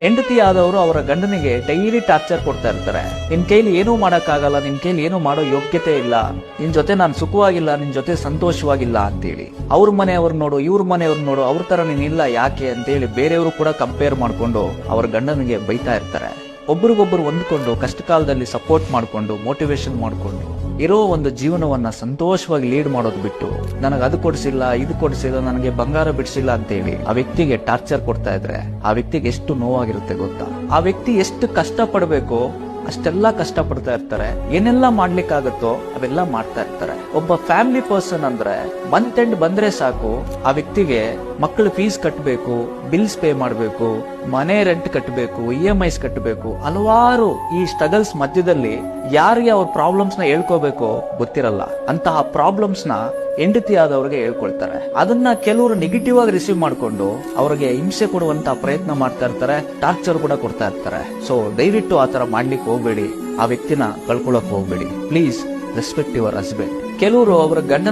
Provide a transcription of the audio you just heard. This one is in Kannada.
ಹೆಂಡತಿ ಆದವರು ಅವರ ಗಂಡನಿಗೆ ಡೈಲಿ ಟಾರ್ಚರ್ ಕೊಡ್ತಾ ಇರ್ತಾರೆ. ನಿನ್ ಕೈಲಿ ಏನೂ ಮಾಡಕ್ಕಾಗಲ್ಲ, ನಿನ್ ಕೈಲಿ ಏನೂ ಮಾಡೋ ಯೋಗ್ಯತೆ ಇಲ್ಲ, ನಿನ್ ಜೊತೆ ನಾನು ಸುಖವಾಗಿಲ್ಲ, ನಿನ್ ಜೊತೆ ಸಂತೋಷವಾಗಿಲ್ಲ ಅಂತೇಳಿ. ಅವ್ರ ಮನೆಯವ್ರು ನೋಡು, ಇವ್ರ ಮನೆಯವ್ರು ನೋಡು, ಅವ್ರ ತರ ನೀನಿಲ್ಲ ಯಾಕೆ ಅಂತೇಳಿ ಬೇರೆಯವರು ಕೂಡ ಕಂಪೇರ್ ಮಾಡ್ಕೊಂಡು ಅವ್ರ ಗಂಡನಿಗೆ ಬೈತಾ ಇರ್ತಾರೆ. ಒಬ್ರಿಗೊಬ್ರು ಹೊಂದ್ಕೊಂಡು ಕಷ್ಟ ಕಾಲದಲ್ಲಿ ಸಪೋರ್ಟ್ ಮಾಡ್ಕೊಂಡು ಮೋಟಿವೇಶನ್ ಮಾಡ್ಕೊಂಡು ಇರೋ ಒಂದು ಜೀವನವನ್ನ ಸಂತೋಷವಾಗಿ ಲೀಡ್ ಮಾಡೋದು ಬಿಟ್ಟು ನನಗೆ ಅದು ಕೊಡಿಸಿಲ್ಲ, ಇದು ಕೊಡಿಸಿಲ್ಲ, ನನಗೆ ಬಂಗಾರ ಬಿಡಿಸಿಲ್ಲ ಅಂತೇಳಿ ಆ ವ್ಯಕ್ತಿಗೆ ಟಾರ್ಚರ್ ಕೊಡ್ತಾ ಇದ್ರೆ ಆ ವ್ಯಕ್ತಿಗೆ ಎಷ್ಟು ನೋವಾಗಿರುತ್ತೆ ಗೊತ್ತಾ? ಆ ವ್ಯಕ್ತಿ ಎಷ್ಟು ಕಷ್ಟ ಪಡ್ಬೇಕೋ ಅಷ್ಟೆಲ್ಲ ಕಷ್ಟ ಪಡ್ತಾ ಇರ್ತಾರೆ. ಏನೆಲ್ಲ ಮಾಡ್ಲಿಕ್ಕಾಗತ್ತೋ ಅವೆಲ್ಲ ಮಾಡ್ತಾ ಇರ್ತಾರೆ. ಒಬ್ಬ ಫ್ಯಾಮಿಲಿ ಪರ್ಸನ್ ಅಂದ್ರೆ ಮಂತ್ ಎಂಡ್ ಬಂದ್ರೆ ಸಾಕು, ಆ ವ್ಯಕ್ತಿಗೆ ಮಕ್ಕಳ ಫೀಸ್ ಕಟ್ಟಬೇಕು, ಬಿಲ್ಸ್ ಪೇ ಮಾಡಬೇಕು, ಮನೆ ರೆಂಟ್ ಕಟ್ಟಬೇಕು, EMIs ಕಟ್ಟಬೇಕು, ಹಲವಾರು ಈ ಸ್ಟ್ರಗಲ್ಸ್ ಮಧ್ಯದಲ್ಲಿ ಯಾರಿಗೆ ಅವ್ರ ಪ್ರಾಬ್ಲಮ್ಸ್ ನ ಹೇಳ್ಕೋಬೇಕೋ ಗೊತ್ತಿರಲ್ಲ. ಅಂತಹ ಪ್ರಾಬ್ಲಮ್ಸ್ ನ ಹೆಂಡತಿ ಆದವ್ರಿಗೆ ಹೇಳ್ಕೊಳ್ತಾರೆ. ಅದನ್ನ ಕೆಲವರು ನೆಗೆಟಿವ್ ಆಗಿ ರಿಸೀವ್ ಮಾಡ್ಕೊಂಡು ಅವ್ರಿಗೆ ಹಿಂಸೆ ಕೊಡುವಂತ ಪ್ರಯತ್ನ ಮಾಡ್ತಾ ಇರ್ತಾರೆ, ಟಾರ್ಚರ್ ಕೂಡ ಕೊಡ್ತಾ ಇರ್ತಾರೆ. ಸೊ ದಯವಿಟ್ಟು ಆತರ ಮಾಡ್ಲಿಕ್ಕೆ ಹೋಗ್ಬೇಡಿ, ಆ ವ್ಯಕ್ತಿನ ಕಳ್ಕೊಳಕ್ ಹೋಗ್ಬೇಡಿ. Please respect your husband. ಕೆಲವರು ಅವರ ಗಂಡನ